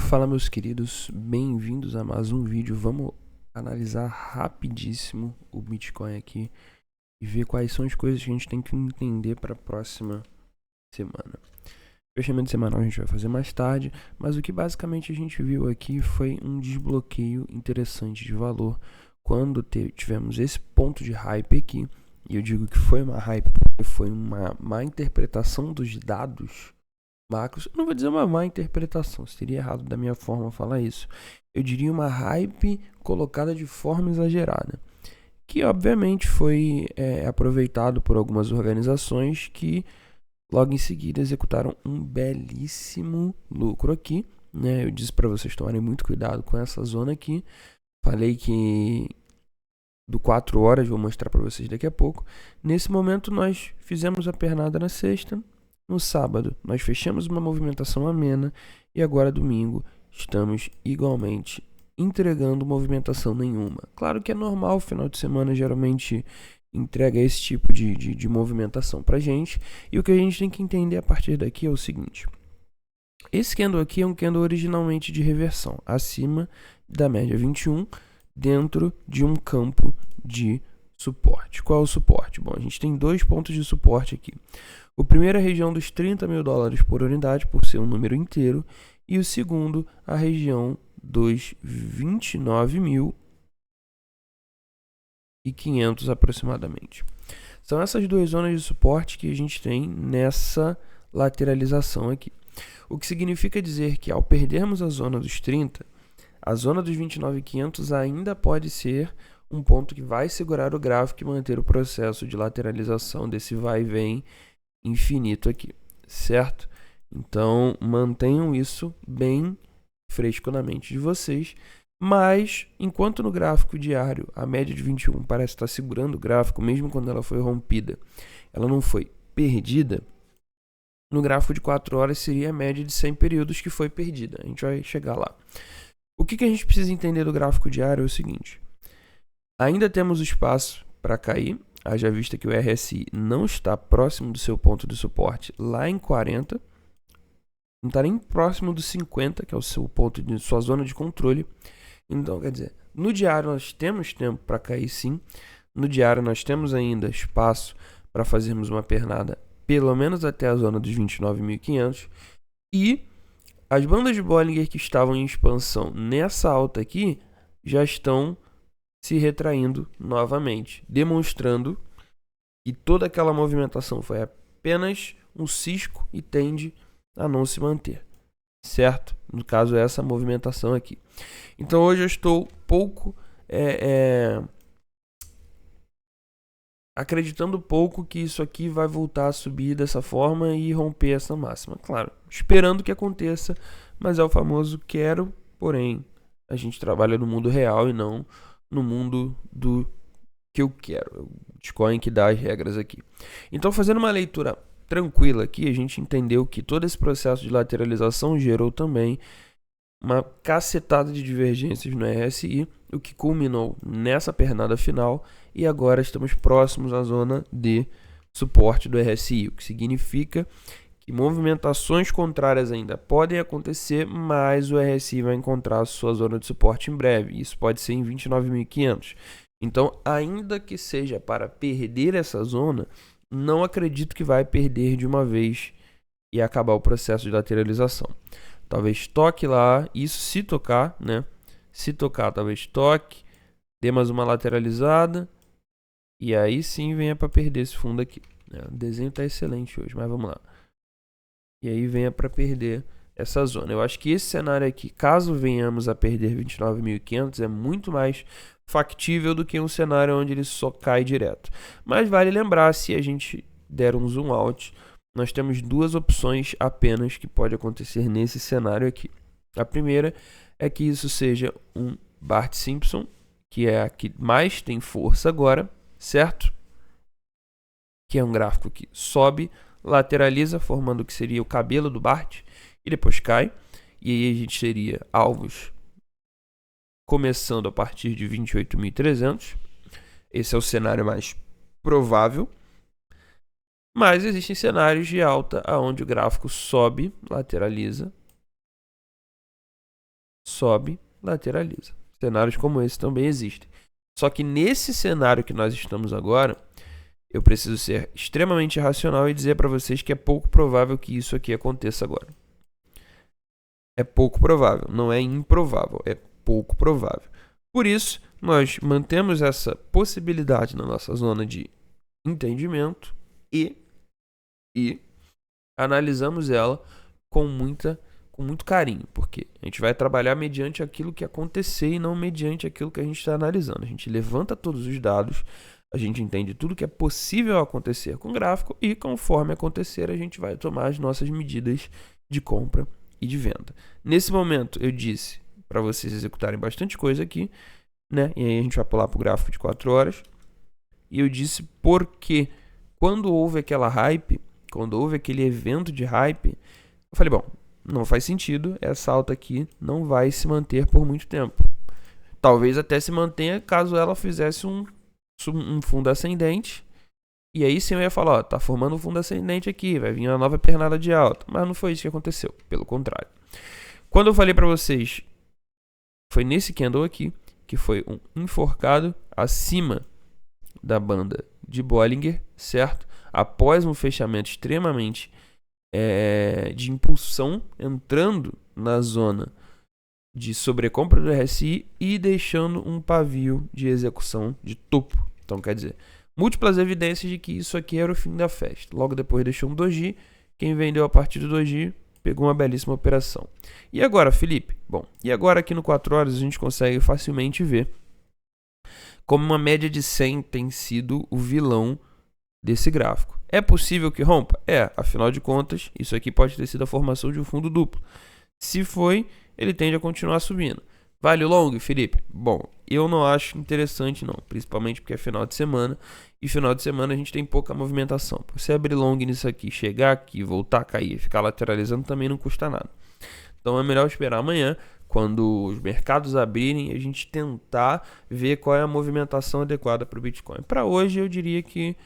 Fala meus queridos, bem-vindos a mais um vídeo. Vamos analisar rapidíssimo o Bitcoin aqui e ver quais são as coisas que a gente tem que entender para a próxima semana. Fechamento semanal a gente vai fazer mais tarde, mas o que basicamente a gente viu aqui foi um desbloqueio interessante de valor quando tivemos esse ponto de hype aqui. E eu digo que foi uma hype porque foi uma má interpretação dos dados macros. Eu não vou dizer uma má interpretação, seria errado da minha forma falar isso. Eu diria uma hype colocada de forma exagerada, que obviamente foi aproveitado por algumas organizações que logo em seguida executaram um belíssimo lucro aqui, né? Eu disse para vocês tomarem muito cuidado com essa zona aqui. Falei que do 4 horas, vou mostrar para vocês daqui a pouco. Nesse momento nós fizemos a pernada na sexta. No sábado, nós fechamos uma movimentação amena e agora domingo estamos igualmente entregando movimentação nenhuma. Claro que é normal, o final de semana geralmente entrega esse tipo de movimentação pra gente. E o que a gente tem que entender a partir daqui é o seguinte. Esse candle aqui é um candle originalmente de reversão, acima da média 21, dentro de um campo de suporte. Qual é o suporte? Bom, a gente tem dois pontos de suporte aqui. O primeiro é a região dos 30 mil dólares por unidade, por ser um número inteiro. E o segundo, a região dos 29.500 aproximadamente. São essas duas zonas de suporte que a gente tem nessa lateralização aqui. O que significa dizer que ao perdermos a zona dos 30, a zona dos 29.500 ainda pode ser um ponto que vai segurar o gráfico e manter o processo de lateralização desse vai e vem infinito aqui, certo? Então mantenham isso bem fresco na mente de vocês. Mas enquanto no gráfico diário a média de 21 parece estar segurando o gráfico, mesmo quando ela foi rompida, ela não foi perdida. No gráfico de 4 horas seria a média de 100 períodos que foi perdida. A gente vai chegar lá. O que a gente precisa entender do gráfico diário é o seguinte: ainda temos espaço para cair, haja vista que o RSI não está próximo do seu ponto de suporte lá em 40, não está nem próximo do 50, que é o seu ponto de sua zona de controle. Então, quer dizer, no diário nós temos tempo para cair sim, no diário nós temos ainda espaço para fazermos uma pernada pelo menos até a zona dos 29.500 e as bandas de Bollinger que estavam em expansão nessa alta aqui já estão se retraindo novamente, demonstrando que toda aquela movimentação foi apenas um cisco e tende a não se manter, certo? No caso, essa movimentação aqui. Então hoje eu estou pouco acreditando pouco que isso aqui vai voltar a subir dessa forma e romper essa máxima. Claro, esperando que aconteça, mas é o famoso quero, porém a gente trabalha no mundo real e não no mundo do que eu quero. O Bitcoin que dá as regras aqui. Então, fazendo uma leitura tranquila aqui, a gente entendeu que todo esse processo de lateralização gerou também uma cacetada de divergências no RSI, o que culminou nessa pernada final, e agora estamos próximos à zona de suporte do RSI, o que significa que movimentações contrárias ainda podem acontecer, mas o RSI vai encontrar a sua zona de suporte em breve. Isso pode ser em 29.500. Então, ainda que seja para perder essa zona, não acredito que vai perder de uma vez e acabar o processo de lateralização. Talvez toque lá, isso se tocar, né? Se tocar, talvez toque, dê mais uma lateralizada e aí sim venha para perder esse fundo aqui. O desenho está excelente hoje, mas vamos lá. E aí venha para perder essa zona. Eu acho que esse cenário aqui, caso venhamos a perder 29.500, é muito mais factível do que um cenário onde ele só cai direto. Mas vale lembrar, se a gente der um zoom out, nós temos duas opções apenas que pode acontecer nesse cenário aqui. A primeira é que isso seja um Bart Simpson, que é a que mais tem força agora, certo? Que é um gráfico que sobe, lateraliza, formando o que seria o cabelo do Bart, e depois cai. E aí a gente teria alvos começando a partir de 28.300. Esse é o cenário mais provável. Mas existem cenários de alta onde o gráfico sobe, lateraliza, sobe, lateraliza. Cenários como esse também existem. Só que nesse cenário que nós estamos agora, eu preciso ser extremamente racional e dizer para vocês que é pouco provável que isso aqui aconteça agora. É pouco provável, não é improvável, é pouco provável. Por isso, nós mantemos essa possibilidade na nossa zona de entendimento e analisamos ela com muito carinho, porque a gente vai trabalhar mediante aquilo que acontecer e não mediante aquilo que a gente está analisando. A gente levanta todos os dados, a gente entende tudo que é possível acontecer com o gráfico e conforme acontecer a gente vai tomar as nossas medidas de compra e de venda. Nesse momento eu disse para vocês executarem bastante coisa aqui, né? E aí a gente vai pular para o gráfico de 4 horas. E eu disse porque quando houve aquela hype, quando houve aquele evento de hype, eu falei, bom, não faz sentido, essa alta aqui não vai se manter por muito tempo. Talvez até se mantenha caso ela fizesse um fundo ascendente. E aí sim eu ia falar, ó, tá formando um fundo ascendente aqui, vai vir uma nova pernada de alta. Mas não foi isso que aconteceu, pelo contrário. Quando eu falei para vocês, foi nesse candle aqui, que foi um enforcado acima da banda de Bollinger, certo? Após um fechamento extremamente de impulsão, entrando na zona de sobrecompra do RSI e deixando um pavio de execução de topo. Então, quer dizer, múltiplas evidências de que isso aqui era o fim da festa. Logo depois deixou um doji. Quem vendeu a partir do doji pegou uma belíssima operação. E agora, Felipe? Bom, e agora aqui no 4 horas a gente consegue facilmente ver como uma média de 100 tem sido o vilão desse gráfico. É possível que rompa? Afinal de contas, isso aqui pode ter sido a formação de um fundo duplo. Se foi, ele tende a continuar subindo. Vale o long, Felipe? Bom, eu não acho interessante não, principalmente porque é final de semana, e final de semana a gente tem pouca movimentação. Você abrir long nisso aqui, chegar aqui, voltar a cair, ficar lateralizando também não custa nada. Então é melhor esperar amanhã, quando os mercados abrirem, a gente tentar ver qual é a movimentação adequada para o Bitcoin. Para hoje eu diria que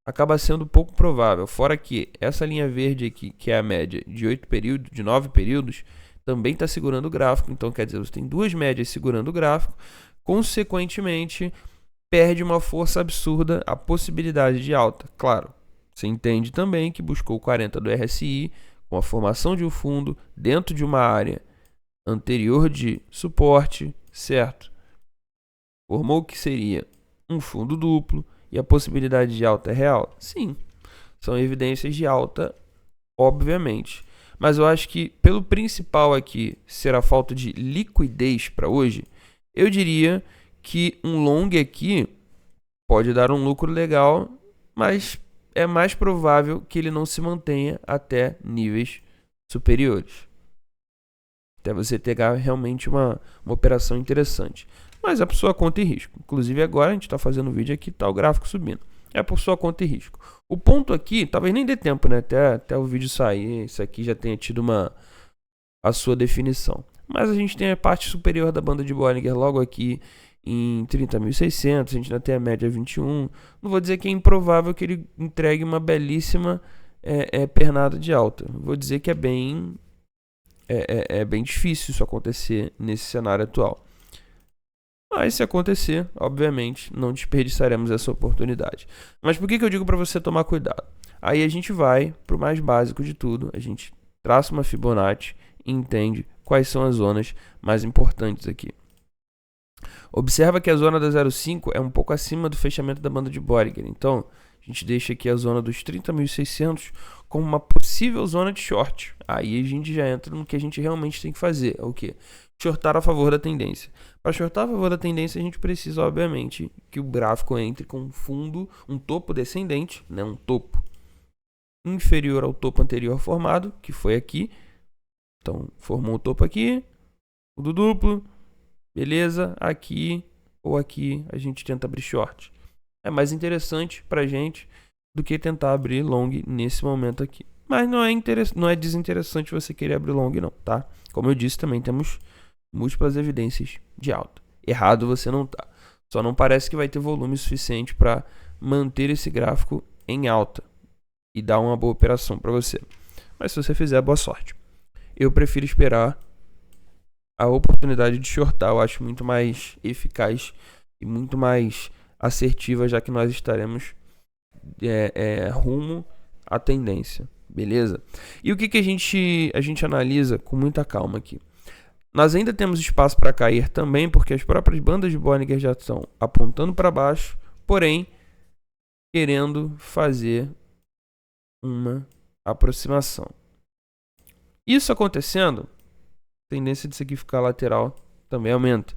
acaba sendo pouco provável, fora que essa linha verde aqui, que é a média de 8 períodos, de 9 períodos, também está segurando o gráfico, então quer dizer, você tem duas médias segurando o gráfico, consequentemente perde uma força absurda a possibilidade de alta. Claro, você entende também que buscou 40 do RSI, com a formação de um fundo dentro de uma área anterior de suporte, certo? Formou que seria um fundo duplo e a possibilidade de alta é real? Sim, são evidências de alta, obviamente. Mas eu acho que pelo principal aqui ser a falta de liquidez para hoje, eu diria que um long aqui pode dar um lucro legal, mas é mais provável que ele não se mantenha até níveis superiores. Até você pegar realmente uma operação interessante. Mas é por sua conta e risco. Inclusive agora a gente está fazendo um vídeo aqui, está o gráfico subindo. É por sua conta e risco. O ponto aqui, talvez nem dê tempo, né? Até o vídeo sair, isso aqui já tenha tido a sua definição. Mas a gente tem a parte superior da banda de Bollinger logo aqui em 30.600, a gente ainda tem a média 21. Não vou dizer que é improvável que ele entregue uma belíssima pernada de alta. Vou dizer que é bem difícil isso acontecer nesse cenário atual. Mas se acontecer, obviamente, não desperdiçaremos essa oportunidade. Mas por que eu digo para você tomar cuidado? Aí a gente vai para o mais básico de tudo, a gente traça uma Fibonacci e entende quais são as zonas mais importantes aqui. Observa que a zona da 0,5 é um pouco acima do fechamento da banda de Bollinger. Então, a gente deixa aqui a zona dos 30.600 como uma possível zona de short. Aí a gente já entra no que a gente realmente tem que fazer. É o quê? Shortar a favor da tendência. Para shortar a favor da tendência, a gente precisa, obviamente, que o gráfico entre com um fundo, um topo descendente, né? Um topo inferior ao topo anterior formado, que foi aqui. Então, formou o topo aqui, o do duplo, beleza, aqui ou aqui a gente tenta abrir short. É mais interessante pra gente do que tentar abrir long nesse momento aqui. Mas não é desinteressante você querer abrir long não, tá? Como eu disse, também temos múltiplas evidências de alta. Errado você não tá. Só não parece que vai ter volume suficiente para manter esse gráfico em alta e dar uma boa operação para você. Mas se você fizer, boa sorte. Eu prefiro esperar a oportunidade de shortar eu acho muito mais eficaz e muito mais assertiva, já que nós estaremos rumo à tendência, beleza? E o que a gente analisa com muita calma aqui? Nós ainda temos espaço para cair também, porque as próprias bandas de Bollinger já estão apontando para baixo, porém querendo fazer uma aproximação. Isso acontecendo, a tendência disso aqui ficar lateral também aumenta.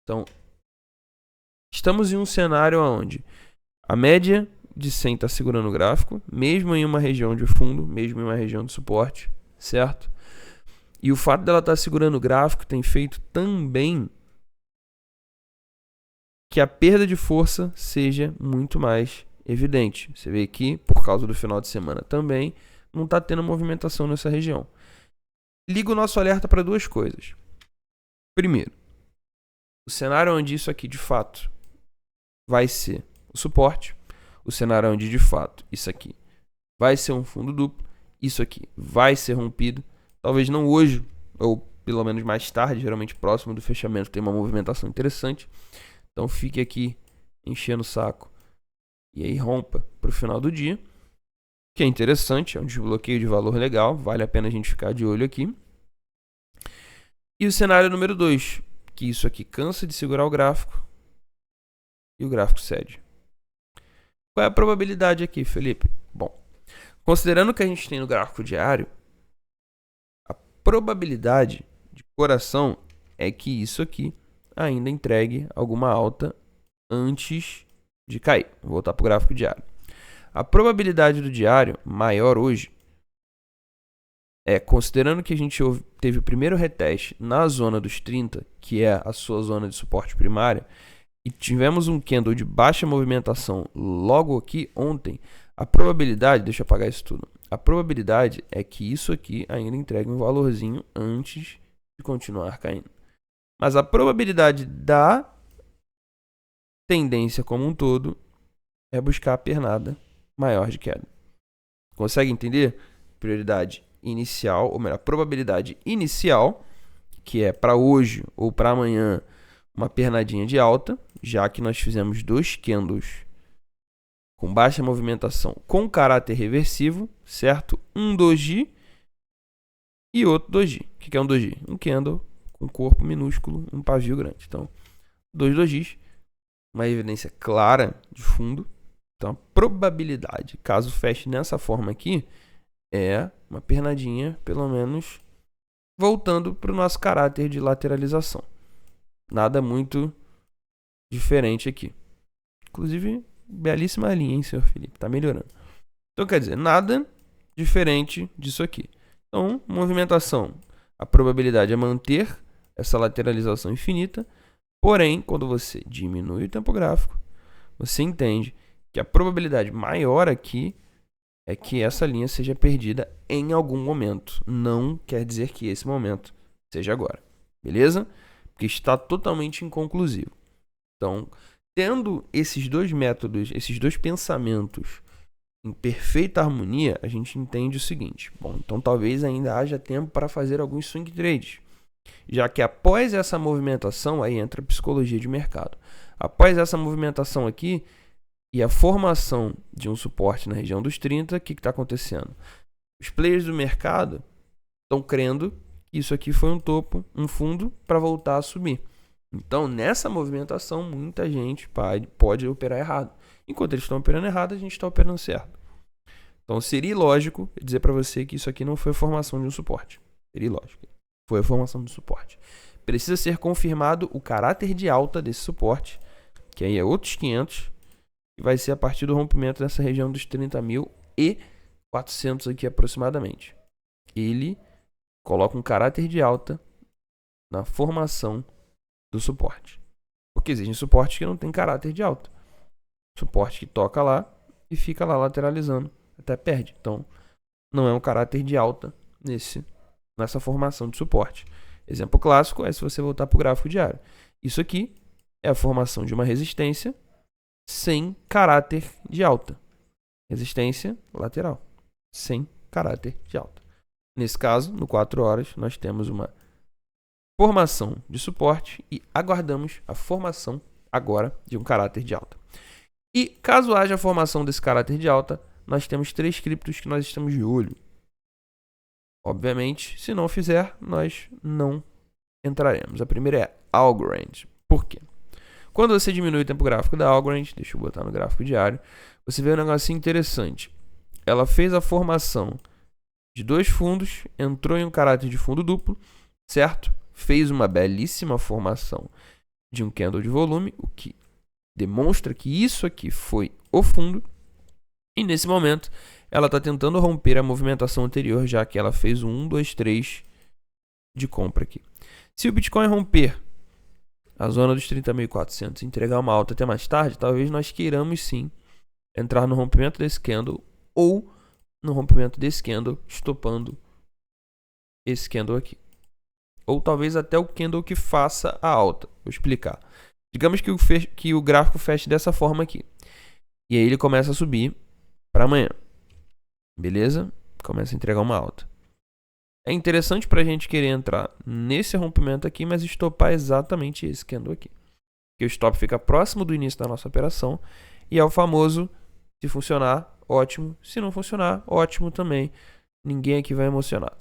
Então, estamos em um cenário onde a média de 100 está segurando o gráfico, mesmo em uma região de fundo, mesmo em uma região de suporte, certo? E o fato dela estar segurando o gráfico tem feito também que a perda de força seja muito mais evidente. Você vê aqui, por causa do final de semana também, não está tendo movimentação nessa região. Liga o nosso alerta para duas coisas. Primeiro, o cenário onde isso aqui de fato vai ser o suporte, o cenário onde de fato isso aqui vai ser um fundo duplo, isso aqui vai ser rompido, talvez não hoje, ou pelo menos mais tarde, geralmente próximo do fechamento tem uma movimentação interessante, então fique aqui enchendo o saco e aí rompa para o final do dia, que é interessante, é um desbloqueio de valor legal, vale a pena a gente ficar de olho aqui. E o cenário número 2, que isso aqui cansa de segurar o gráfico e o gráfico cede. Qual é a probabilidade aqui, Felipe? Bom, considerando que a gente tem no gráfico diário, a probabilidade de coração é que isso aqui ainda entregue alguma alta antes de cair. Vou voltar para o gráfico diário. A probabilidade do diário maior hoje considerando que a gente teve o primeiro reteste na zona dos 30, que é a sua zona de suporte primária, e tivemos um candle de baixa movimentação logo aqui ontem, a probabilidade, deixa eu apagar isso tudo, a probabilidade é que isso aqui ainda entregue um valorzinho antes de continuar caindo. Mas a probabilidade da tendência como um todo é buscar a pernada maior de queda. Consegue entender? Prioridade inicial, ou melhor, a probabilidade inicial, que é para hoje ou para amanhã uma pernadinha de alta, já que nós fizemos dois candles com baixa movimentação com caráter reversivo, certo? Um doji e outro doji. O que é um doji? Um candle com corpo minúsculo, um pavio grande. Então, dois dojis, uma evidência clara de fundo. Então, a probabilidade, caso feche nessa forma aqui, é uma pernadinha, pelo menos, voltando para o nosso caráter de lateralização. Nada muito diferente aqui. Inclusive, belíssima linha, hein, senhor Felipe? Tá melhorando. Então, quer dizer, nada diferente disso aqui. Então, movimentação. A probabilidade é manter essa lateralização infinita. Porém, quando você diminui o tempo gráfico, você entende que a probabilidade maior aqui é que essa linha seja perdida em algum momento. Não quer dizer que esse momento seja agora. Beleza? Porque está totalmente inconclusivo. Então, tendo esses dois métodos, esses dois pensamentos em perfeita harmonia, a gente entende o seguinte. Bom, então talvez ainda haja tempo para fazer alguns swing trades. Já que após essa movimentação, aí entra a psicologia de mercado. Após essa movimentação aqui, e a formação de um suporte na região dos 30, o que está acontecendo? Os players do mercado estão crendo que isso aqui foi um topo, um fundo para voltar a subir. Então, nessa movimentação, muita gente pode operar errado. Enquanto eles estão operando errado, a gente está operando certo. Então, seria ilógico dizer para você que isso aqui não foi a formação de um suporte. Seria ilógico. Foi a formação do suporte. Precisa ser confirmado o caráter de alta desse suporte, que aí é outros 500, e vai ser a partir do rompimento dessa região dos 30.400 aqui aproximadamente. Ele coloca um caráter de alta na formação do suporte. Porque existem suportes que não tem caráter de alta. Suporte que toca lá e fica lá lateralizando, até perde. Então, não é um caráter de alta nessa formação de suporte. Exemplo clássico é se você voltar para o gráfico diário. Isso aqui é a formação de uma resistência sem caráter de alta. Resistência lateral, sem caráter de alta. Nesse caso, no 4 horas, nós temos uma formação de suporte e aguardamos a formação agora de um caráter de alta. E caso haja a formação desse caráter de alta, nós temos 3 criptos que nós estamos de olho. Obviamente, se não fizer, nós não entraremos. A primeira é Algorand. Por quê? Quando você diminui o tempo gráfico da Algorand, deixa eu botar no gráfico diário, você vê um negocinho interessante. Ela fez a formação de 2 fundos, entrou em um caráter de fundo duplo, certo? Fez uma belíssima formação de um candle de volume, o que demonstra que isso aqui foi o fundo. E nesse momento, ela está tentando romper a movimentação anterior, já que ela fez um 1, 2, 3 de compra aqui. Se o Bitcoin romper a zona dos 30.400 e entregar uma alta até mais tarde, talvez nós queiramos sim entrar no rompimento desse candle ou no rompimento desse candle, estopando esse candle aqui. Ou talvez até o candle que faça a alta. Vou explicar. Digamos que o gráfico feche dessa forma aqui. E aí ele começa a subir para amanhã. Beleza? Começa a entregar uma alta. É interessante para a gente querer entrar nesse rompimento aqui, mas estopar exatamente esse candle aqui. Porque o stop fica próximo do início da nossa operação e é o famoso, se funcionar, ótimo. Se não funcionar, ótimo também. Ninguém aqui vai emocionar.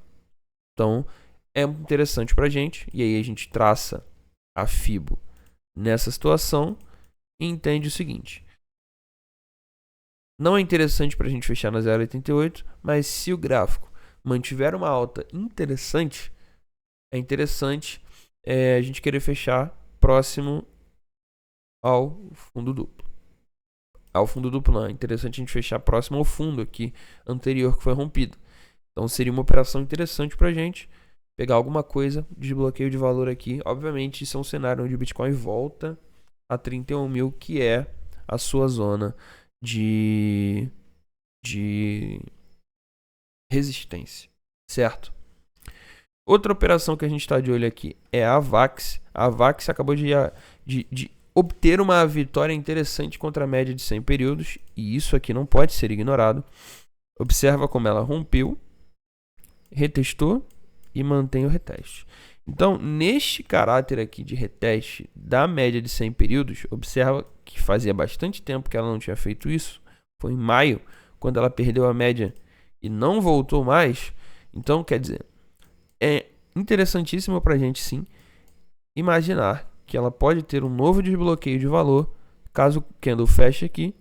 Então, é interessante para a gente. E aí a gente traça a FIBO nessa situação e entende o seguinte. Não é interessante para a gente fechar na 0,88, mas se o gráfico mantiver uma alta interessante, é interessante a gente querer fechar próximo ao fundo duplo. Ao fundo duplo não, é interessante a gente fechar próximo ao fundo aqui anterior que foi rompido. Então seria uma operação interessante para a gente pegar alguma coisa, desbloqueio de valor aqui. Obviamente isso é um cenário onde o Bitcoin volta a 31 mil, que é a sua zona de resistência, certo? Outra operação que a gente está de olho aqui é a AVAX. A AVAX acabou de obter uma vitória interessante contra a média de 100 períodos, e isso aqui não pode ser ignorado. Observa como ela rompeu, retestou e mantém o reteste. Então, neste caráter aqui de reteste da média de 100 períodos, observa que fazia bastante tempo que ela não tinha feito isso. Foi em maio, quando ela perdeu a média e não voltou mais. Então, quer dizer, é interessantíssimo para a gente sim imaginar que ela pode ter um novo desbloqueio de valor caso o candle feche aqui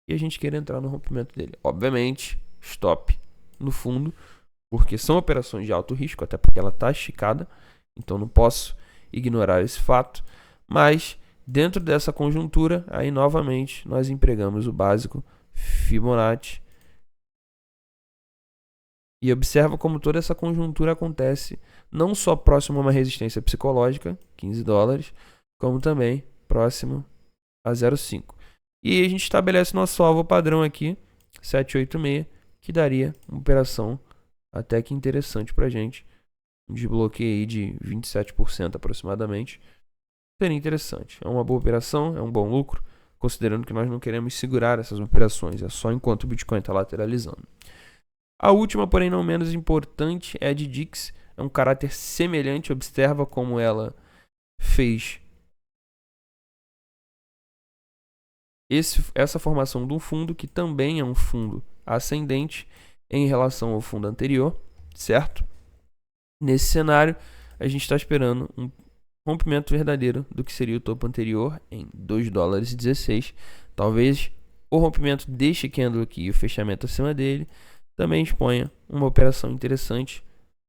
e a gente queira entrar no rompimento dele. Obviamente, stop no fundo, porque são operações de alto risco, até porque ela está esticada, então não posso ignorar esse fato. Mas dentro dessa conjuntura, aí novamente nós empregamos o básico Fibonacci. E observa como toda essa conjuntura acontece não só próximo a uma resistência psicológica, 15 dólares, como também próximo a 0,5. E a gente estabelece nosso alvo padrão aqui, 786, que daria uma operação até que interessante para a gente. Um desbloqueio aí de 27% aproximadamente. Seria interessante. É uma boa operação, é um bom lucro, considerando que nós não queremos segurar essas operações, é só enquanto o Bitcoin está lateralizando. A última, porém não menos importante, é a de Dix. É um caráter semelhante, observa como ela fez essa formação de um fundo, que também é um fundo ascendente em relação ao fundo anterior, certo? Nesse cenário, a gente está esperando um rompimento verdadeiro do que seria o topo anterior em 2 dólares e 16. Talvez o rompimento deste candle aqui e o fechamento acima dele também exponha uma operação interessante,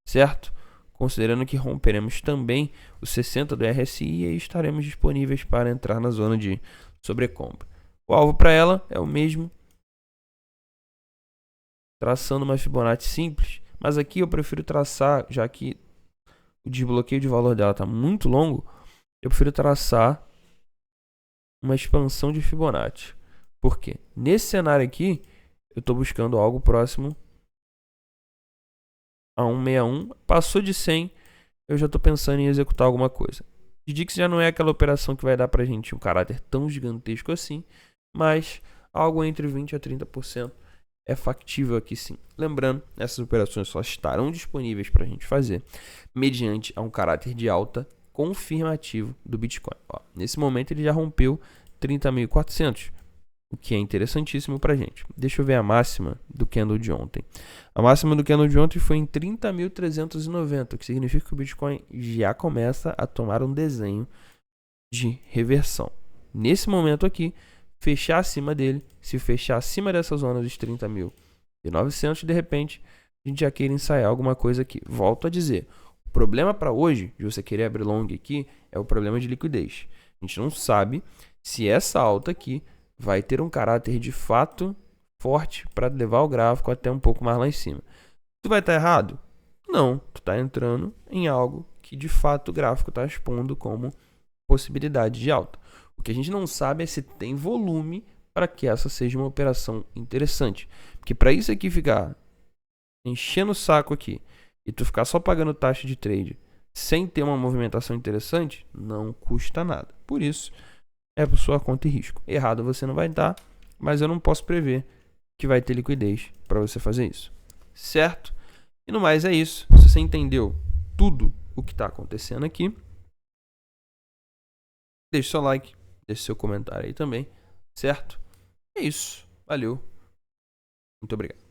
certo? Considerando que romperemos também os 60 do RSI e aí estaremos disponíveis para entrar na zona de sobrecompra. O alvo para ela é o mesmo, traçando uma Fibonacci simples, mas aqui eu prefiro traçar, já que o desbloqueio de valor dela está muito longo, eu prefiro traçar uma expansão de Fibonacci. Por quê? Nesse cenário aqui, eu estou buscando algo próximo a 161. Passou de 100, eu já estou pensando em executar alguma coisa. Dix já não é aquela operação que vai dar para a gente um caráter tão gigantesco assim, mas algo entre 20% a 30% é factível aqui sim. Lembrando, essas operações só estarão disponíveis para a gente fazer mediante a um caráter de alta confirmativo do Bitcoin. Ó, nesse momento ele já rompeu 30.400, o que é interessantíssimo para a gente. Deixa eu ver a máxima do candle de ontem. A máxima do candle de ontem foi em 30.390, o que significa que o Bitcoin já começa a tomar um desenho de reversão. Nesse momento aqui, fechar acima dele, se fechar acima dessa zona dos 30.900, de repente a gente já queira ensaiar alguma coisa aqui. Volto a dizer, o problema para hoje, de você querer abrir long aqui, é o problema de liquidez. A gente não sabe se essa alta aqui vai ter um caráter de fato forte para levar o gráfico até um pouco mais lá em cima. Tu vai estar errado? Não, tu está entrando em algo que de fato o gráfico está expondo como possibilidade de alta. O que a gente não sabe é se tem volume para que essa seja uma operação interessante. Porque para isso aqui ficar enchendo o saco aqui e tu ficar só pagando taxa de trade sem ter uma movimentação interessante, não custa nada. Por isso, é por sua conta e risco. Errado você não vai estar, mas eu não posso prever que vai ter liquidez para você fazer isso. Certo? E no mais é isso. Se você entendeu tudo o que está acontecendo aqui, deixe seu like, deixe seu comentário aí também. Certo? É isso. Valeu. Muito obrigado.